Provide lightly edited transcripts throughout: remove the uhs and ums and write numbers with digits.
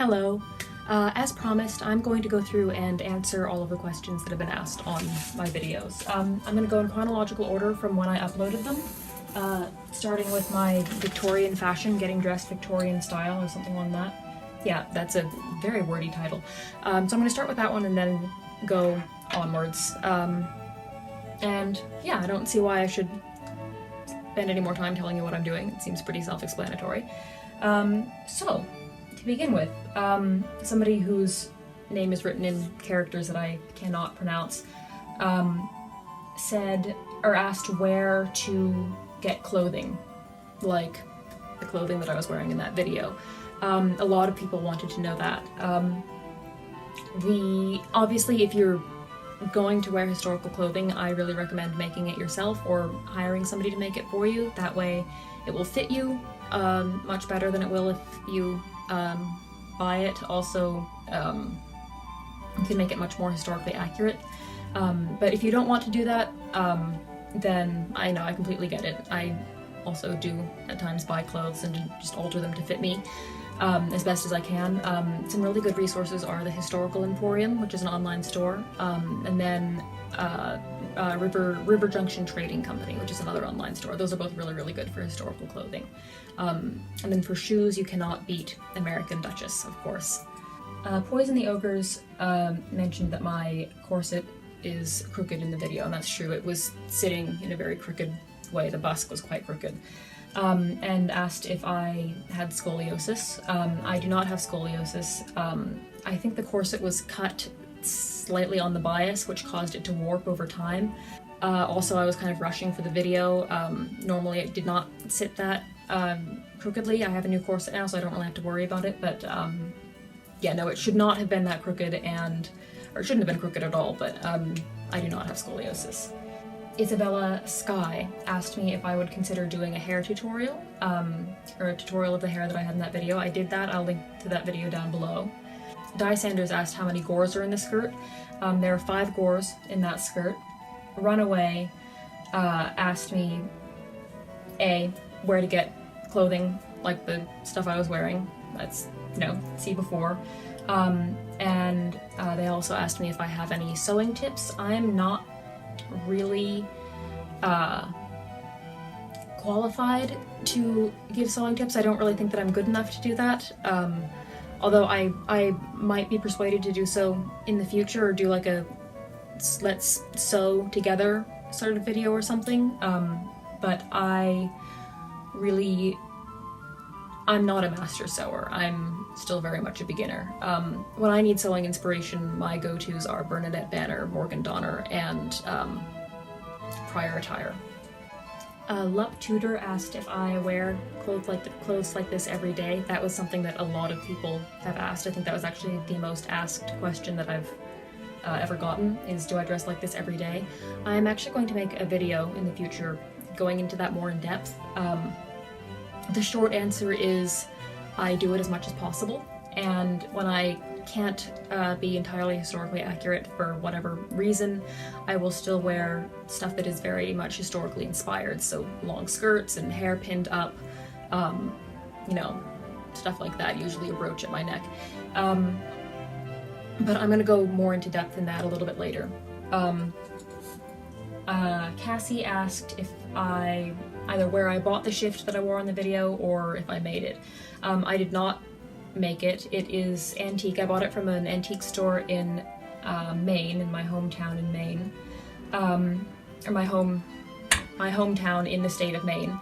Hello. As promised, I'm going to go through and answer all of the questions that have been asked on my videos. I'm going to go in chronological order from when I uploaded them, starting with my Victorian fashion, getting dressed Victorian style or something like that. Yeah, that's a very wordy title. So I'm going to start with that one and then go onwards. And yeah, I don't see why I should spend any more time telling you what I'm doing. It seems pretty self-explanatory. So, to begin with, somebody whose name is written in characters that I cannot pronounce, said, or asked where to get clothing, like the clothing that I was wearing in that video. A lot of people wanted to know that. Obviously, if you're going to wear historical clothing, I really recommend making it yourself or hiring somebody to make it for you. That way it will fit you much better than it will if you buy it. Also, you can make it much more historically accurate. But if you don't want to do that, then I know, I completely get it. I also do at times buy clothes and just alter them to fit me as best as I can. Some really good resources are the Historical Emporium, which is an online store, and then River Junction Trading Company, which is another online store. Those are both really, really good for historical clothing. And then for shoes, you cannot beat American Duchess, of course. Poison the Ogres mentioned that my corset is crooked in the video, and that's true. It was sitting in a very crooked way. The bust was quite crooked. And asked if I had scoliosis. I do not have scoliosis. I think the corset was cut slightly on the bias, which caused it to warp over time. Also, I was kind of rushing for the video. Normally it did not sit that crookedly. I have a new corset now, so I don't really have to worry about it, but yeah, no, it should not have been that crooked, or it shouldn't have been crooked at all, but I do not have scoliosis. Isabella Sky asked me if I would consider doing a hair tutorial, or a tutorial of the hair that I had in that video. I did that. I'll link to that video down below. Di Sanders asked how many gores are in the skirt. There are 5 gores in that skirt. Runaway asked me, where to get clothing like the stuff I was wearing. That's, see before. And they also asked me if I have any sewing tips. I'm not really qualified to give sewing tips. I don't really think that I'm good enough to do that. Although I might be persuaded to do so in the future, or do like a let's sew together sort of video or something. But I'm not a master sewer. I'm still very much a beginner. When I need sewing inspiration, my go-tos are Bernadette Banner, Morgan Donner, and Prior Attire. Lup Tudor asked if I wear clothes like this every day. That was something that a lot of people have asked. I think that was actually the most asked question that I've ever gotten, is do I dress like this every day? I'm actually going to make a video in the future going into that more in depth. The short answer is I do it as much as possible, and when I can't be entirely historically accurate for whatever reason, I will still wear stuff that is very much historically inspired, so long skirts and hair pinned up, stuff like that, usually a brooch at my neck. But I'm gonna go more into depth in that a little bit later. Cassie asked if either where I bought the shift that I wore on the video or if I made it. I did not make it. It is antique. I bought it from an antique store in Maine, in my hometown in Maine. Or my hometown in the state of Maine.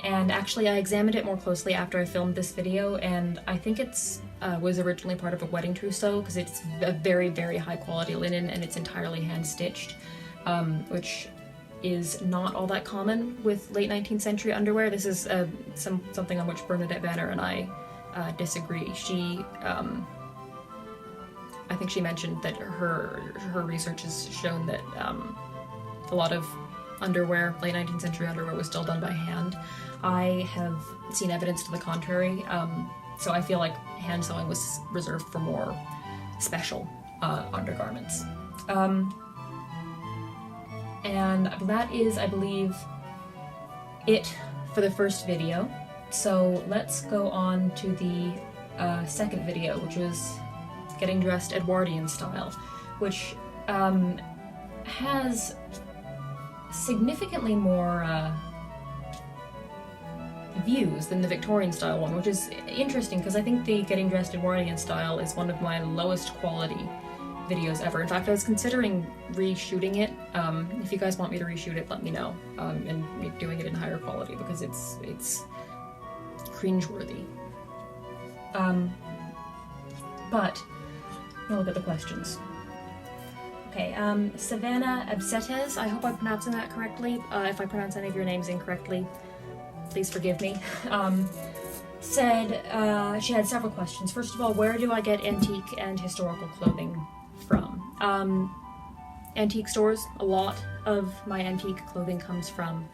And actually I examined it more closely after I filmed this video, and I think it's was originally part of a wedding trousseau, because it's a very, very high quality linen and it's entirely hand stitched. Which is not all that common with late 19th century underwear. This is something on which Bernadette Banner and I disagree. She, I think she mentioned that her research has shown that a lot of underwear, late 19th century underwear, was still done by hand. I have seen evidence to the contrary, so I feel like hand sewing was reserved for more special undergarments. And that is, I believe, it for the first video. So let's go on to the second video, which was getting dressed Edwardian style, which has significantly more views than the Victorian style one, which is interesting because I think the getting dressed Edwardian style is one of my lowest quality videos ever. In fact, I was considering reshooting it. If you guys want me to reshoot it, let me know, and me doing it in higher quality because it's cringeworthy. But we'll look at the questions. Okay, Savannah Absetes, I hope I'm pronouncing that correctly. If I pronounce any of your names incorrectly, please forgive me. Said she had several questions. First of all, where do I get antique and historical clothing from? Antique stores. A lot of my antique clothing comes from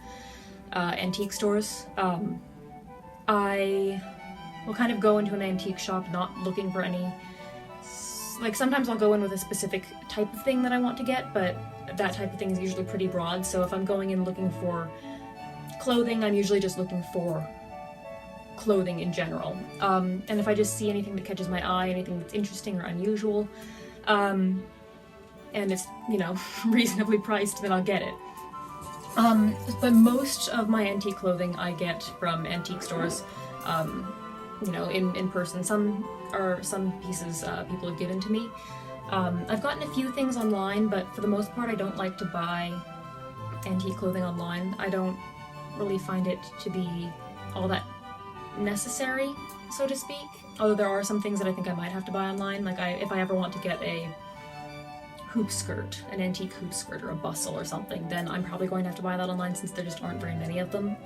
antique stores. I will kind of go into an antique shop not looking for any, like sometimes I'll go in with a specific type of thing that I want to get, but that type of thing is usually pretty broad, so if I'm going in looking for clothing, I'm usually just looking for clothing in general. And if I just see anything that catches my eye, anything that's interesting or unusual, and it's, you know, reasonably priced, then I'll get it. But most of my antique clothing I get from antique stores, you know, in person. Some pieces people have given to me. I've gotten a few things online, but for the most part I don't like to buy antique clothing online. I don't really find it to be all that necessary, so to speak. Although there are some things that I think I might have to buy online. Like if I ever want to get a hoop skirt, an antique hoop skirt or a bustle or something, then I'm probably going to have to buy that online since there just aren't very many of them.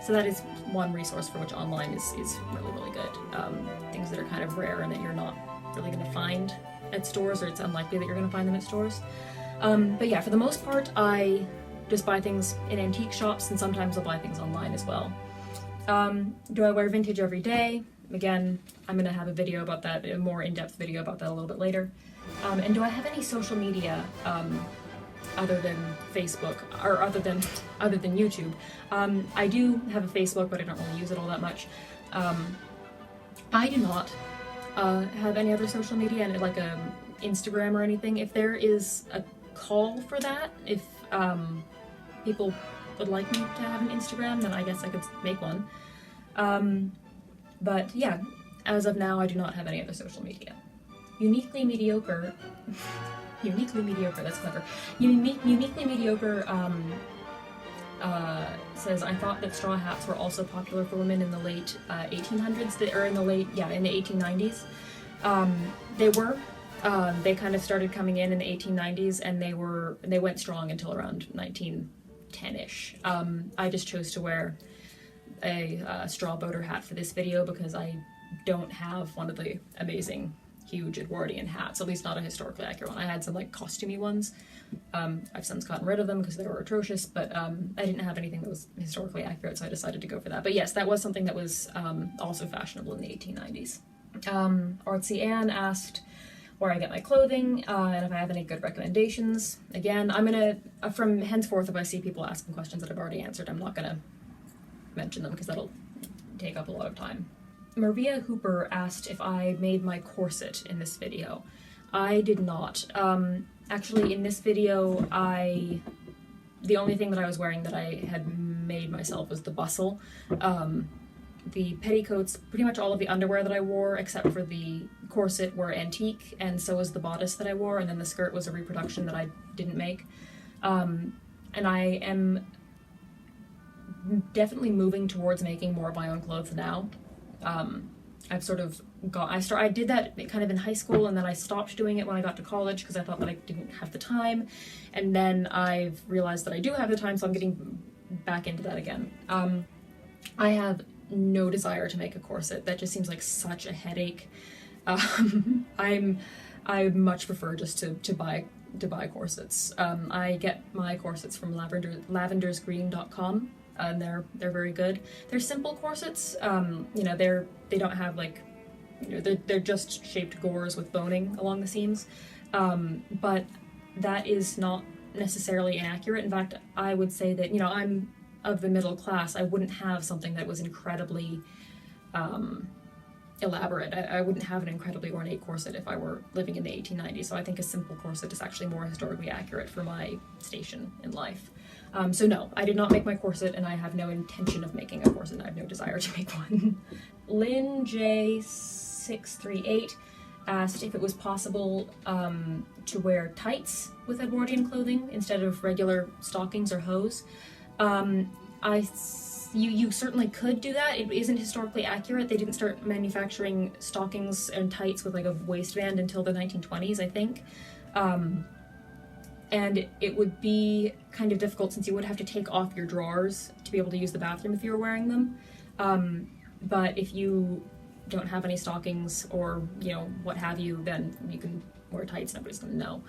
So that is one resource for which online is really, really good. Things that are kind of rare and that you're not really going to find at stores, or it's unlikely that you're going to find them at stores. But yeah, for the most part, I just buy things in antique shops, and sometimes I'll buy things online as well. Do I wear vintage every day? Again, I'm going to have a video about that, a more in-depth video about that a little bit later. And do I have any social media other than Facebook, or other than YouTube? I do have a Facebook, but I don't really use it all that much. I do not have any other social media, and like Instagram or anything. If there is a call for that, if people would like me to have an Instagram, then I guess I could make one. But yeah, as of now, I do not have any other social media. Uniquely mediocre, that's clever. Uniquely mediocre says, I thought that straw hats were also popular for women in the late 1800s, or in the 1890s. They were. They kind of started coming in the 1890s, and they went strong until around 1910-ish. I just chose to wear a straw boater hat for this video because I don't have one of the amazing huge Edwardian hats, at least not a historically accurate one. I had some like costumey ones. I've since gotten rid of them because they were atrocious, but I didn't have anything that was historically accurate, so I decided to go for that. But yes, that was something that was also fashionable in the 1890s. Artsy Ann asked where I get my clothing, and if I have any good recommendations. Again, I'm gonna, from henceforth, if I see people asking questions that I've already answered, I'm not gonna mention them because that'll take up a lot of time. Maria Hooper asked if I made my corset in this video. I did not. Actually, in this video, the only thing that I was wearing that I had made myself was the bustle. The petticoats, pretty much all of the underwear that I wore, except for the corset, were antique, and so was the bodice that I wore, and then the skirt was a reproduction that I didn't make. And I am definitely moving towards making more of my own clothes now. I've sort of I did that kind of in high school, and then I stopped doing it when I got to college because I thought that I didn't have the time, and then I've realized that I do have the time, so I'm getting back into that again. I have no desire to make a corset. That just seems like such a headache. I much prefer just to buy corsets. I get my corsets from lavendersgreen.com. And they're very good. They're simple corsets. You know, they don't have like, you know, they're just shaped gores with boning along the seams. But that is not necessarily inaccurate. In fact, I would say that, you know, I'm of the middle class. I wouldn't have something that was incredibly elaborate. I wouldn't have an incredibly ornate corset if I were living in the 1890s, so I think a simple corset is actually more historically accurate for my station in life. So no, I did not make my corset, and I have no intention of making a corset. I have no desire to make one. Lynn J638 asked if it was possible to wear tights with Edwardian clothing instead of regular stockings or hose. You certainly could do that. It isn't historically accurate. They didn't start manufacturing stockings and tights with like a waistband until the 1920s, I think. And it would be kind of difficult since you would have to take off your drawers to be able to use the bathroom if you were wearing them. But if you don't have any stockings or, you know, what have you, then you can wear tights, nobody's gonna know.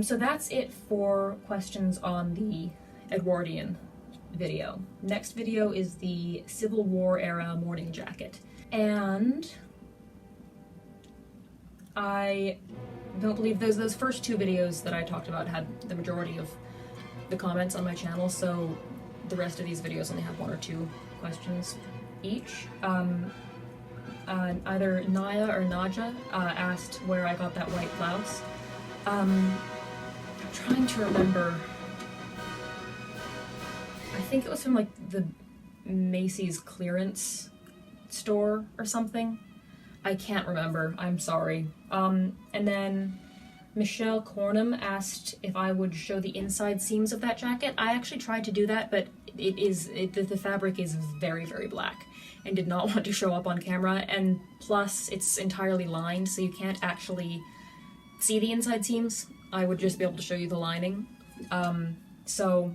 So that's it for questions on the Edwardian video. Next video is the Civil War era morning jacket. And I don't believe those first two videos that I talked about had the majority of the comments on my channel, so the rest of these videos only have 1 or 2 questions each. Either Naya or Naja asked where I got that white blouse. I'm trying to remember. I think it was from like the Macy's clearance store or something. I can't remember, I'm sorry. And then Michelle Cornham asked if I would show the inside seams of that jacket. I actually tried to do that, but the fabric is very, very black and did not want to show up on camera, and plus it's entirely lined, so you can't actually see the inside seams. I would just be able to show you the lining. So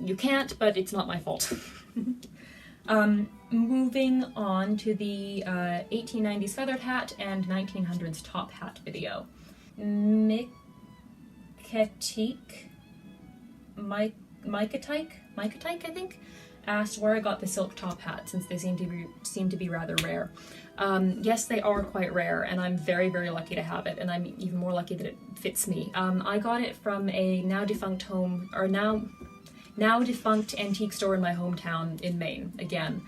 you can't, but it's not my fault. Moving on to the 1890s feathered hat and 1900s top hat video. Miketique, I think, asked where I got the silk top hat, since they seem to be rather rare. Yes, they are quite rare, and I'm very, very lucky to have it, and I'm even more lucky that it fits me. I got it from a now defunct antique store in my hometown in Maine, again.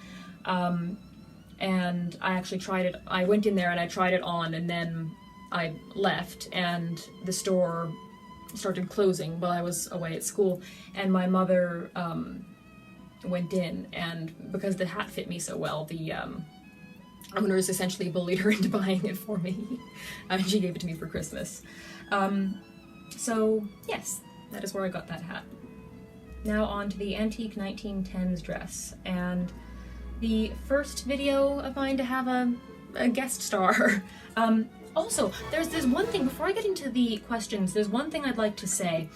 And I actually tried it. I went in there and I tried it on, and then I left, and the store started closing while I was away at school, and my mother went in, and because the hat fit me so well, the owners essentially bullied her into buying it for me, and she gave it to me for Christmas. So yes, that is where I got that hat. Now on to the antique 1910s dress, and the first video of mine to have a guest star. Also, there's one thing, before I get into the questions, there's one thing I'd like to say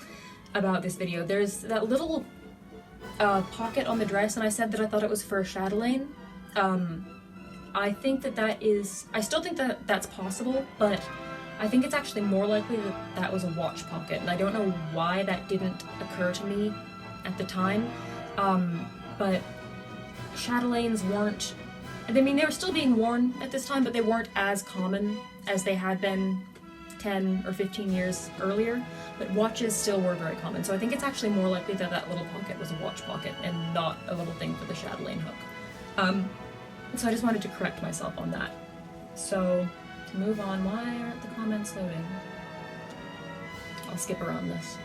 about this video. There's that little pocket on the dress, and I said that I thought it was for a chatelaine. I think I still think that that's possible, but I think it's actually more likely that that was a watch pocket, and I don't know why that didn't occur to me at the time, but chatelaines weren't, I mean, they were still being worn at this time, but they weren't as common as they had been 10 or 15 years earlier, but watches still were very common, so I think it's actually more likely that that little pocket was a watch pocket and not a little thing for the chatelaine hook. So I just wanted to correct myself on that. So, to move on, why aren't the comments loading? I'll skip around this.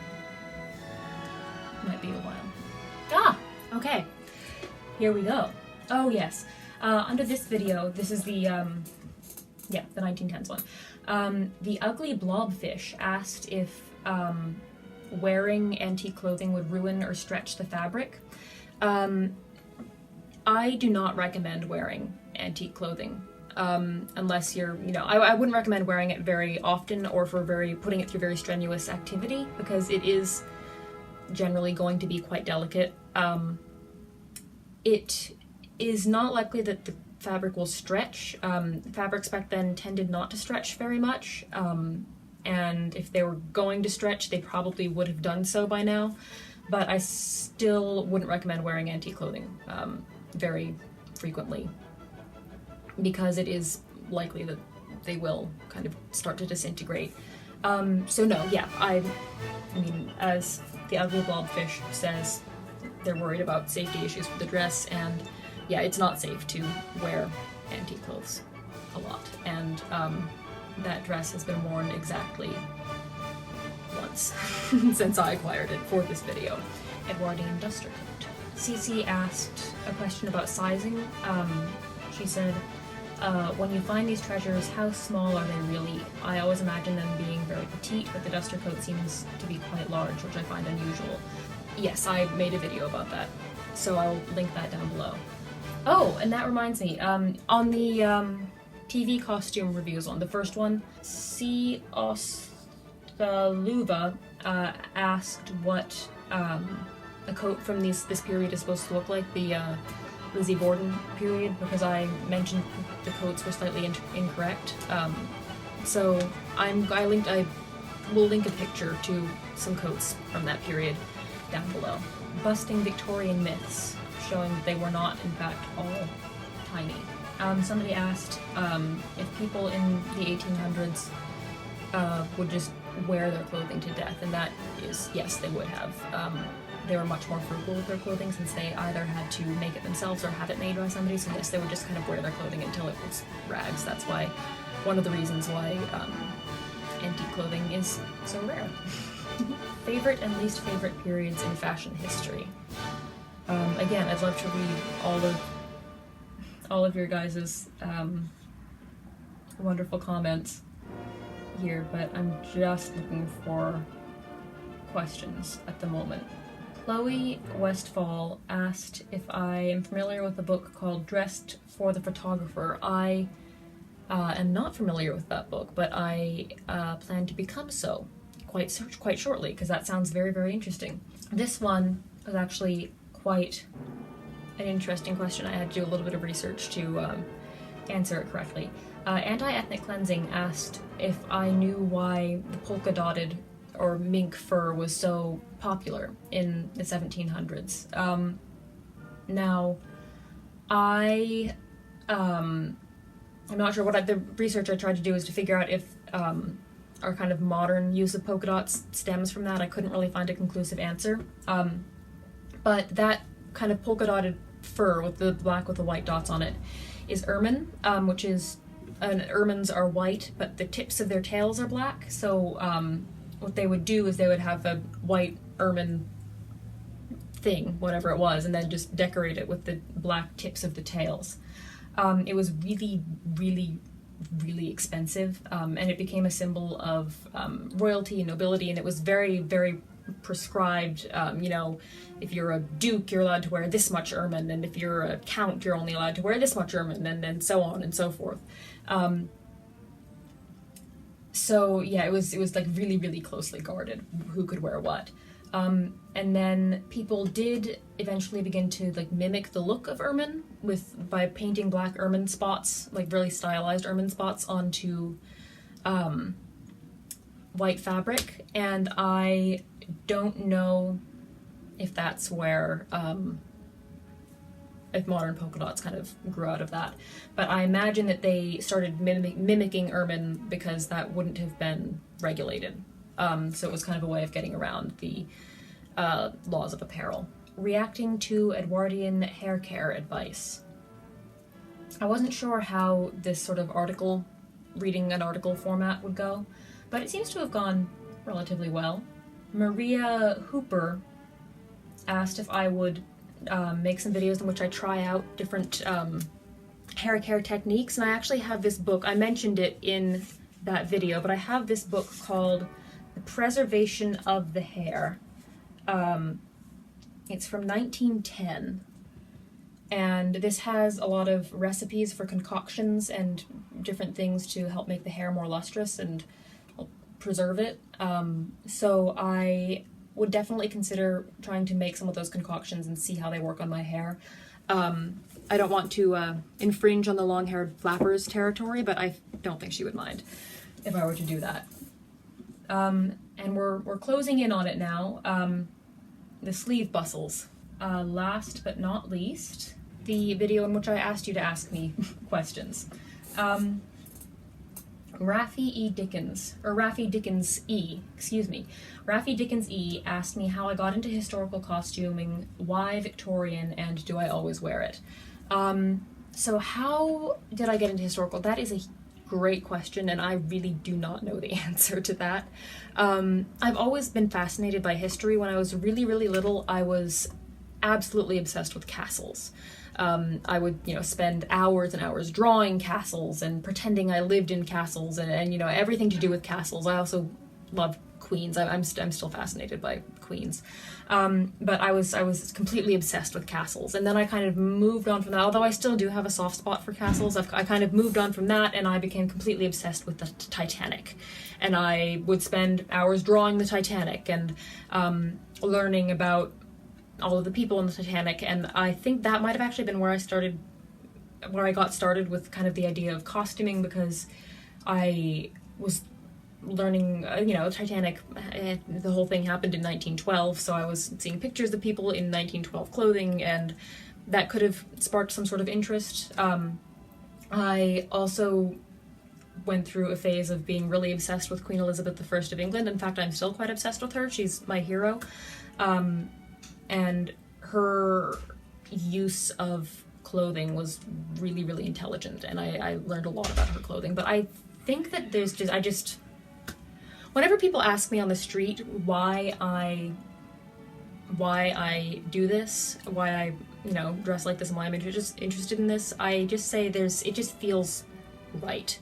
Might be a while. Okay. Here we go. Oh yes. Under this video, this is the 1910s one. The Ugly Blobfish asked if wearing antique clothing would ruin or stretch the fabric. I do not recommend wearing antique clothing. Unless you're, I wouldn't recommend wearing it very often or for putting it through very strenuous activity, because it is generally going to be quite delicate. It is not likely that the fabric will stretch. Fabrics back then tended not to stretch very much, and if they were going to stretch, they probably would have done so by now, but I still wouldn't recommend wearing antique clothing very frequently, because it is likely that they will kind of start to disintegrate. So no, yeah, I mean, as the Ugly Blobfish says, they're worried about safety issues with the dress, and yeah, it's not safe to wear antique clothes a lot, and that dress has been worn exactly once since I acquired it for this video. Edwardian duster coat. Cece asked a question about sizing. She said, when you find these treasures, how small are they really? I always imagine them being very petite, but the duster coat seems to be quite large, which I find unusual. Yes, I made a video about that, so I'll link that down below. Oh, and that reminds me, on the TV costume reviews one, the first one, C. Ostaluva asked what a coat from this period is supposed to look like, the Lizzie Borden period, because I mentioned the coats were slightly incorrect. So I will link a picture to some coats from that period down below. Busting Victorian myths, showing that they were not, in fact, all tiny. Somebody asked if people in the 1800s would just wear their clothing to death, and that is, yes, they would have. They were much more frugal with their clothing since they either had to make it themselves or have it made by somebody, so yes, they would just kind of wear their clothing until it was rags. That's why, one of the reasons why antique clothing is so rare. Favorite and least favorite periods in fashion history. Again, I'd love to read all of your guys' wonderful comments here, but I'm just looking for questions at the moment. Chloe Westfall asked if I am familiar with a book called Dressed for the Photographer. I am not familiar with that book, but I plan to become so quite shortly, because that sounds very, very interesting. This one was actually quite an interesting question. I had to do a little bit of research to answer it correctly. Anti-Ethnic Cleansing asked if I knew why the polka-dotted or mink fur was so popular in the 1700s. Now, I'm not sure what the research I tried to do is to figure out if our kind of modern use of polka dots stems from that. I couldn't really find a conclusive answer. But that kind of polka dotted fur with the black with the white dots on it is ermine, which is, ermines are white, but the tips of their tails are black. So what they would do is they would have a white ermine thing, whatever it was, and then just decorate it with the black tips of the tails. It was really, really, really expensive, and it became a symbol of royalty and nobility, and it was very, very prescribed. You know, if you're a duke, you're allowed to wear this much ermine, and if you're a count, you're only allowed to wear this much ermine, and so on and so forth. So yeah, it was like really, really closely guarded who could wear what. And then people did eventually begin to like mimic the look of ermine by painting black ermine spots, like really stylized ermine spots, onto white fabric. And I don't know if that's where if modern polka dots kind of grew out of that, but I imagine that they started mimicking ermine because that wouldn't have been regulated. So it was kind of a way of getting around the laws of apparel. Reacting to Edwardian hair care advice. I wasn't sure how this sort of reading an article format would go, but it seems to have gone relatively well. Maria Hooper asked if I would make some videos in which I try out different hair care techniques, and I actually have this book. I mentioned it in that video, but I have this book called The Preservation of the Hair. It's from 1910, and this has a lot of recipes for concoctions and different things to help make the hair more lustrous and preserve it. So I would definitely consider trying to make some of those concoctions and see how they work on my hair. I don't want to infringe on the long-haired flappers territory, but I don't think she would mind if I were to do that. And we're closing in on it now. The sleeve bustles. Last but not least, the video in which I asked you to ask me questions. Raffi Dickens E asked me how I got into historical costuming, why Victorian, and do I always wear it? So how did I get into historical? That is a great question, and I really do not know the answer to that. I've always been fascinated by history. When I was really, really little, I was absolutely obsessed with castles. I would, spend hours and hours drawing castles and pretending I lived in castles and everything to do with castles. I also love queens. I'm still fascinated by queens. But I was completely obsessed with castles. And then I kind of moved on from that, although I still do have a soft spot for castles. I kind of moved on from that, and I became completely obsessed with the Titanic. And I would spend hours drawing the Titanic and learning about all of the people in the Titanic. And I think that might have actually been where I got started with kind of the idea of costuming, because I was learning, Titanic, the whole thing happened in 1912, so I was seeing pictures of people in 1912 clothing, and that could have sparked some sort of interest. I also went through a phase of being really obsessed with Queen Elizabeth I of England. In fact, I'm still quite obsessed with her. She's my hero. And her use of clothing was really, really intelligent, and I learned a lot about her clothing. But I think that whenever people ask me on the street why I do this, why I, dress like this, and why I'm interested in this, I just say it just feels right.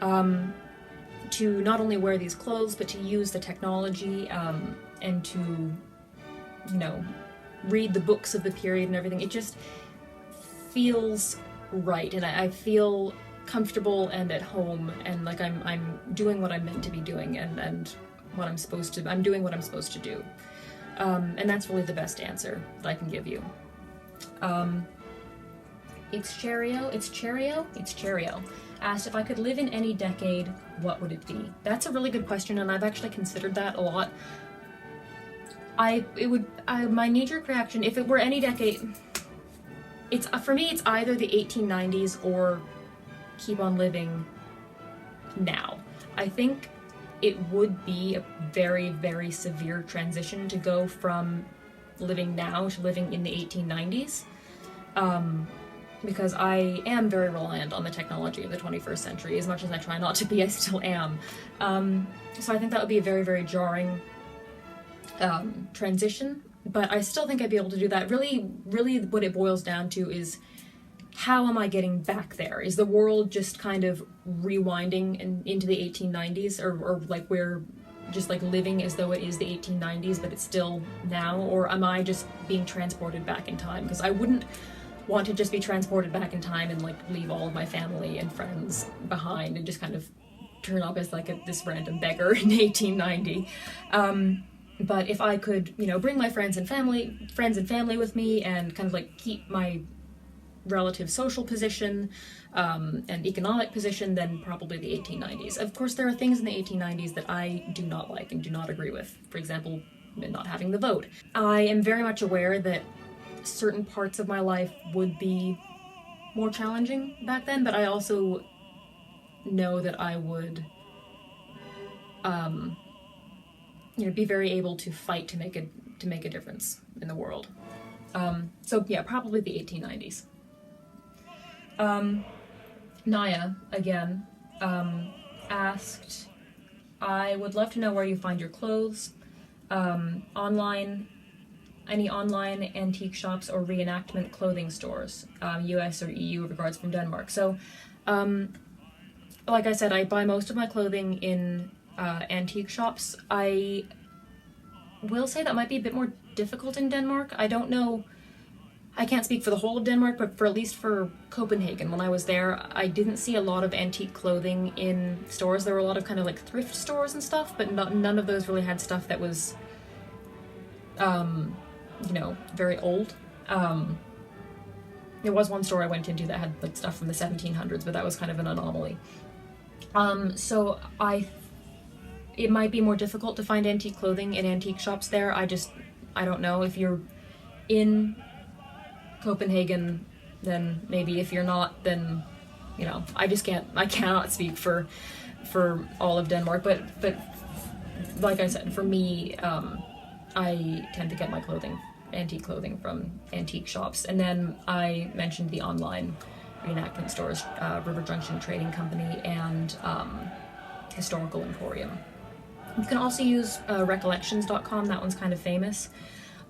To not only wear these clothes, but to use the technology, and to, read the books of the period and everything. It just feels right, and I feel comfortable and at home, and like I'm doing what I'm meant to be doing, and I'm doing what I'm supposed to do. And that's really the best answer that I can give you. It's Cherio asked if I could live in any decade, what would it be? That's a really good question, and I've actually considered that a lot. My knee-jerk reaction, if it were any decade, for me, it's either the 1890s or keep on living now. I think it would be a very, very severe transition to go from living now to living in the 1890s, because I am very reliant on the technology of the 21st century. As much as I try not to be, I still am. So I think that would be a very, very jarring transition, but I still think I'd be able to do that. Really, really what it boils down to is, how am I getting back there? Is the world just kind of rewinding into the 1890s, or like we're just like living as though it is the 1890s, but it's still now? Or am I just being transported back in time? Because I wouldn't want to just be transported back in time and like leave all of my family and friends behind and just kind of turn up as like this random beggar in 1890. But if I could, bring my friends and family with me, and kind of like keep my relative social position and economic position, then probably the 1890s. Of course, there are things in the 1890s that I do not like and do not agree with. For example, not having the vote. I am very much aware that certain parts of my life would be more challenging back then, but I also know that I would be very able to fight to make a difference in the world. So yeah, probably the 1890s. Naya, again, asked, I would love to know where you find your clothes, online, any online antique shops or reenactment clothing stores, US or EU, regards from Denmark. So, like I said, I buy most of my clothing in antique shops. I will say that might be a bit more difficult in Denmark. I don't know, I can't speak for the whole of Denmark, but at least for Copenhagen, when I was there, I didn't see a lot of antique clothing in stores. There were a lot of kind of like thrift stores and stuff, but none of those really had stuff that was, very old. There was one store I went into that had like stuff from the 1700s, but that was kind of an anomaly. So it might be more difficult to find antique clothing in antique shops there. I don't know. If you're in Copenhagen, then maybe. If you're not, then, I cannot speak for all of Denmark, but like I said, for me, I tend to get my antique clothing from antique shops. And then I mentioned the online reenactment stores, River Junction Trading Company and Historical Emporium. You can also use recollections.com. That one's kind of famous.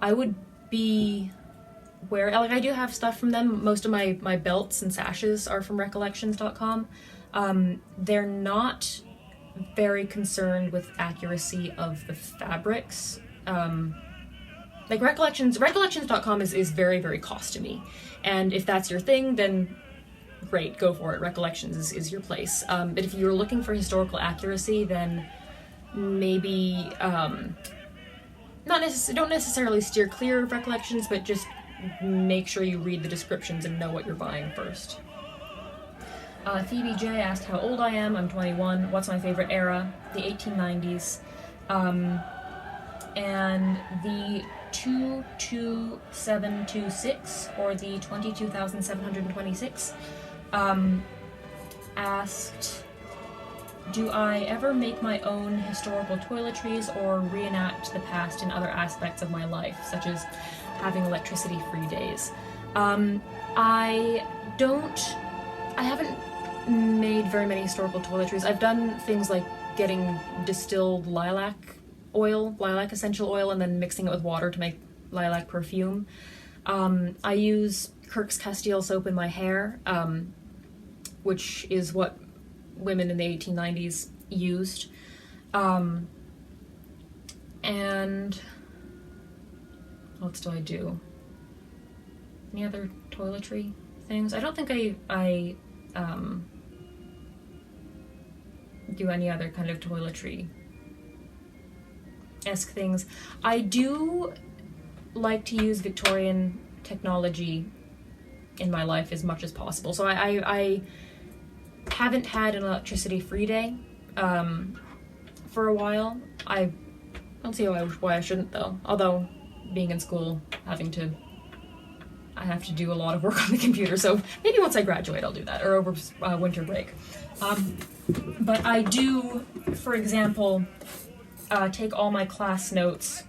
I would be where, like, I do have stuff from them. Most of my belts and sashes are from recollections.com. They're not very concerned with accuracy of the fabrics. Like recollections.com is very, very costumey. And if that's your thing, then great, go for it. Recollections is your place. But if you're looking for historical accuracy, then maybe don't necessarily steer clear of Recollections, but just make sure you read the descriptions and know what you're buying first. Phoebe J asked how old I am. I'm 21. What's my favorite era? The 1890s. And the 22726, or the 22,726, asked, do I ever make my own historical toiletries or reenact the past in other aspects of my life, such as having electricity-free days? I haven't made very many historical toiletries. I've done things like getting distilled lilac essential oil, and then mixing it with water to make lilac perfume. I use Kirk's Castile soap in my hair, which is what women in the 1890s used. And what else do I do? Any other toiletry things? I don't think I do any other kind of toiletry-esque things. I do like to use Victorian technology in my life as much as possible. So I haven't had an electricity-free day for a while. I don't see why I shouldn't, though. Although, being in school, I have to do a lot of work on the computer, so maybe once I graduate I'll do that, or over winter break. But I do, for example, take all my class notes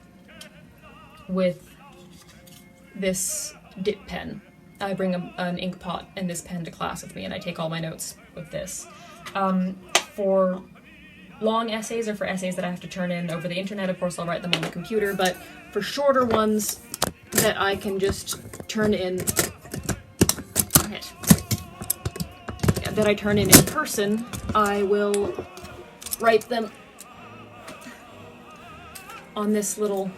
with this dip pen. I bring an ink pot and this pen to class with me, and I take all my notes with this. For long essays, or for essays that I have to turn in over the internet, of course I'll write them on the computer, but for shorter ones that I can just turn in, that I turn in person, I will write them on this little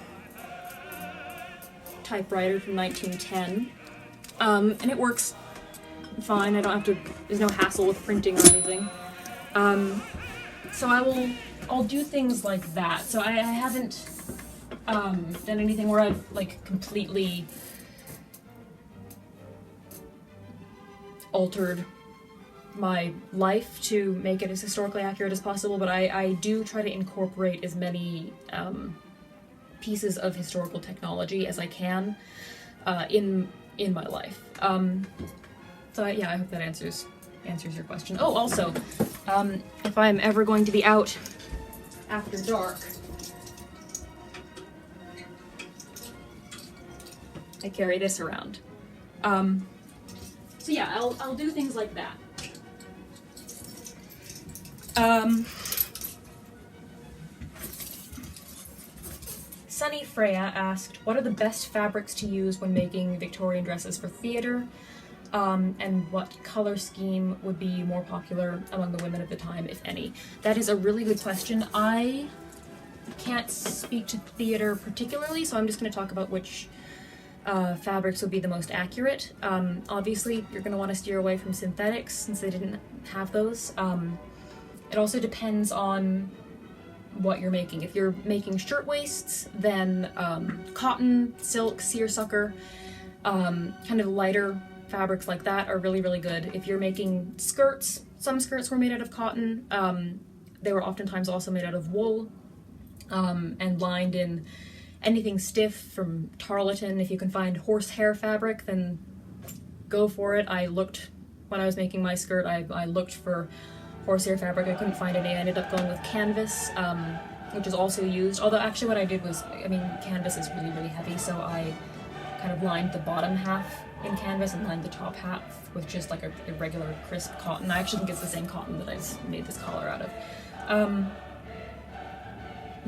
typewriter from 1910. And it works fine. I don't have to, there's no hassle with printing or anything. So I'll do things like that. So I haven't done anything where I've like completely altered my life to make it as historically accurate as possible, but I do try to incorporate as many pieces of historical technology as I can in my life. So yeah, I hope that answers your question. Oh, also, if I'm ever going to be out after dark, I carry this around. So yeah, I'll do things like that. Sunny Freya asked, what are the best fabrics to use when making Victorian dresses for theatre? And what color scheme would be more popular among the women of the time, if any? That is a really good question. I can't speak to theatre particularly, so I'm just going to talk about which fabrics would be the most accurate. Obviously, you're going to want to steer away from synthetics since they didn't have those. It also depends on what you're making. If you're making shirtwaists, then cotton, silk, seersucker, kind of lighter fabrics like that are really, really good. If you're making skirts, some skirts were made out of cotton. They were oftentimes also made out of wool and lined in anything stiff from tarlatan. If you can find horsehair fabric, then go for it. When I was making my skirt, I looked for horsehair fabric. I couldn't find any. I ended up going with canvas, which is also used. Although actually what I did was, canvas is really, really heavy, so I kind of lined the bottom half in canvas and lined the top half with just like a regular crisp cotton. I actually think it's the same cotton that I've made this collar out of.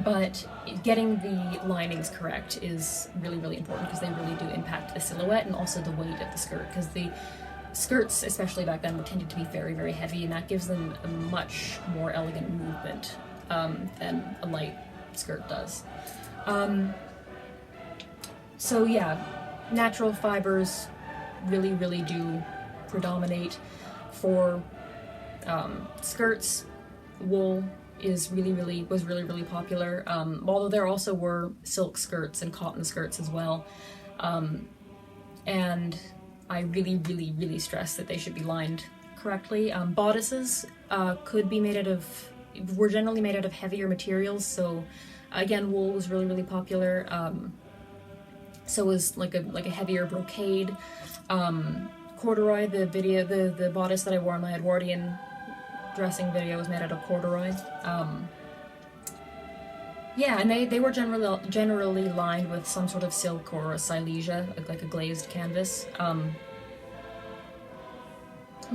But getting the linings correct is really, really important because they really do impact the silhouette and also the weight of the skirt, because the skirts, especially back then, were tended to be very, very heavy, and that gives them a much more elegant movement than a light skirt does. So yeah, natural fibers really, really do predominate for skirts. Wool was really, really popular, although there also were silk skirts and cotton skirts as well. And I really, really, really stress that they should be lined correctly. Bodices were generally made out of heavier materials, so again, wool was really, really popular. So was like a heavier brocade. Corduroy, the bodice that I wore in my Edwardian dressing video was made out of corduroy. Yeah, and they were generally lined with some sort of silk or a silesia, like a glazed canvas.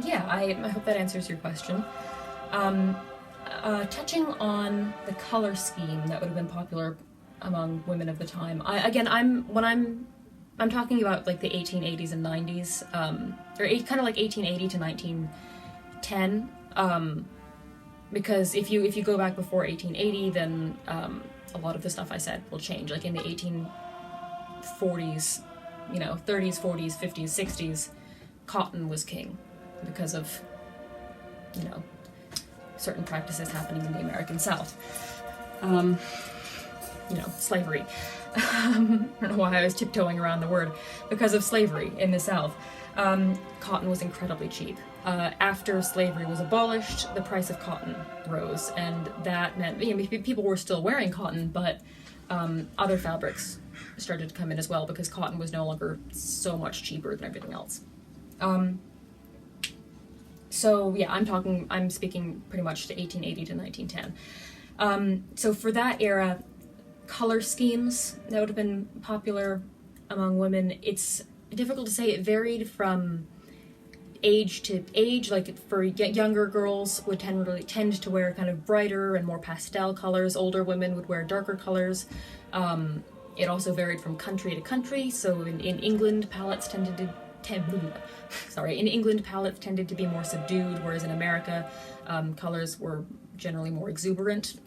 Yeah, I hope that answers your question. Touching on the color scheme that would have been popular among women of the time. I'm talking about like the 1880s and 90s, or kind of like 1880 to 1910. Because if you go back before 1880, then a lot of the stuff I said will change. Like in the 1840s, 30s, 40s, 50s, 60s, cotton was king because of, certain practices happening in the American South. Slavery. I don't know why I was tiptoeing around the word. Because of slavery in the South. Cotton was incredibly cheap. After slavery was abolished, the price of cotton rose, and that meant people were still wearing cotton, but other fabrics started to come in as well because cotton was no longer so much cheaper than everything else. So yeah, I'm speaking pretty much to 1880 to 1910. So for that era, color schemes that would have been popular among women, it's difficult to say. It varied from age to age. Like for younger girls would tend to wear kind of brighter and more pastel colors. Older women would wear darker colors. It also varied from country to country. So in England, palettes tended to be more subdued, whereas in America, colors were generally more exuberant.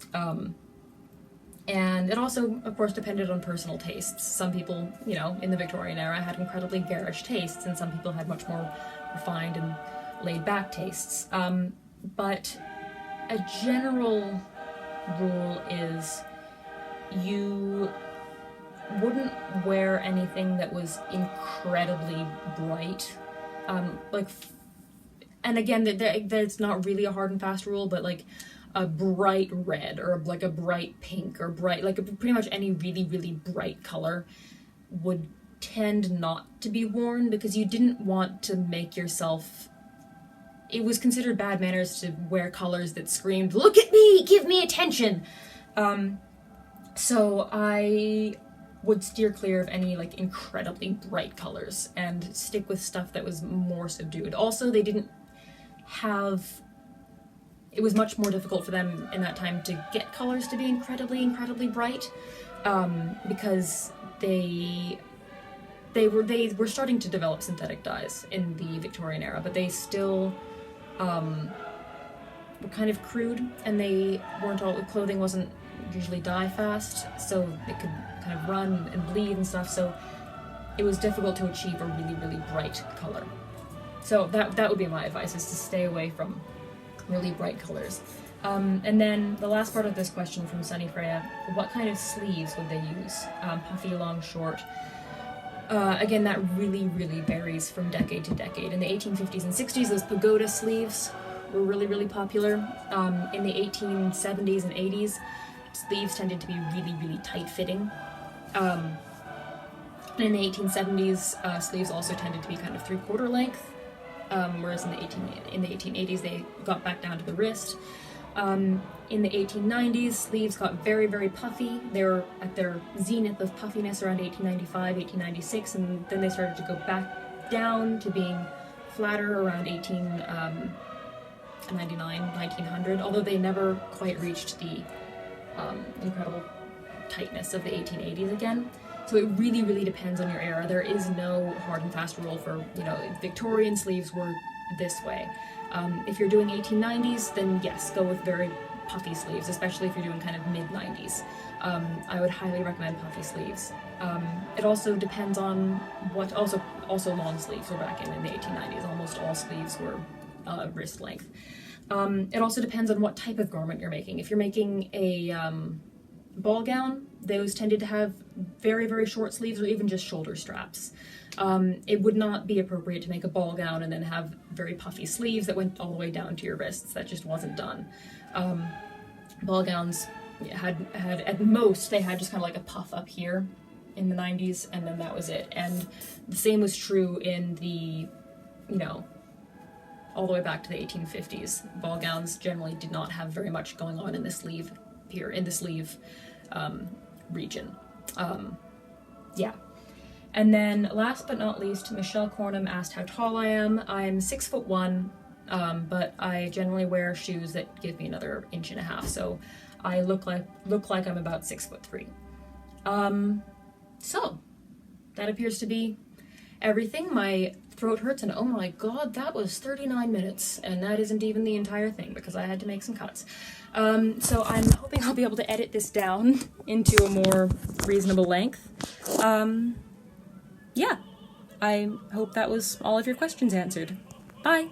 And it also, of course, depended on personal tastes. Some people, in the Victorian era had incredibly garish tastes, and some people had much more refined and laid-back tastes. But a general rule is you wouldn't wear anything that was incredibly bright. And again, there's not really a hard and fast rule, but like a bright red or like a bright pink or pretty much any really, really bright color would tend not to be worn because you didn't want to make yourself... It was considered bad manners to wear colors that screamed, "Look at me! Give me attention!" So I would steer clear of any like incredibly bright colors and stick with stuff that was more subdued. Also, they didn't have... It was much more difficult for them in that time to get colors to be incredibly, incredibly bright, because they were starting to develop synthetic dyes in the Victorian era, but they still were kind of crude, and clothing wasn't usually dye fast, so it could kind of run and bleed and stuff, so it was difficult to achieve a really, really bright color. So that would be my advice, is to stay away from really bright colors. And then the last part of this question from Sunny Freya, what kind of sleeves would they use? Puffy, long, short? Again, that really, really varies from decade to decade. In the 1850s and 60s, those pagoda sleeves were really, really popular. In the 1870s and 80s, sleeves tended to be really, really tight-fitting. In the 1870s, sleeves also tended to be kind of three-quarter length, whereas in the 1880s they got back down to the wrist. In the 1890s, sleeves got very, very puffy. They were at their zenith of puffiness around 1895, 1896, and then they started to go back down to being flatter around 1899, 1900, although they never quite reached the incredible tightness of the 1880s again. So it really, really depends on your era. There is no hard and fast rule for, you know, Victorian sleeves were this way. If you're doing 1890s, then yes, go with very puffy sleeves, especially if you're doing kind of mid-90s. I would highly recommend puffy sleeves. It also depends on what, also long sleeves were back in the 1890s. Almost all sleeves were wrist length. It also depends on what type of garment you're making. If you're making a ball gown, those tended to have very, very short sleeves or even just shoulder straps. It would not be appropriate to make a ball gown and then have very puffy sleeves that went all the way down to your wrists. That just wasn't done. Ball gowns had at most, they had just kind of like a puff up here in the 90s, and then that was it. And the same was true in the, you know, all the way back to the 1850s. Ball gowns generally did not have very much going on in the sleeve here, in the sleeve region. Yeah. And then last but not least, Michelle Cornham asked how tall I am. I'm 6'1", but I generally wear shoes that give me another 1.5 inches, so I look like I'm about 6'3". So that appears to be everything. My throat hurts, and oh my god, that was 39 minutes, and that isn't even the entire thing because I had to make some cuts. So I'm hoping I'll be able to edit this down into a more reasonable length. Yeah, I hope that was all of your questions answered. Bye!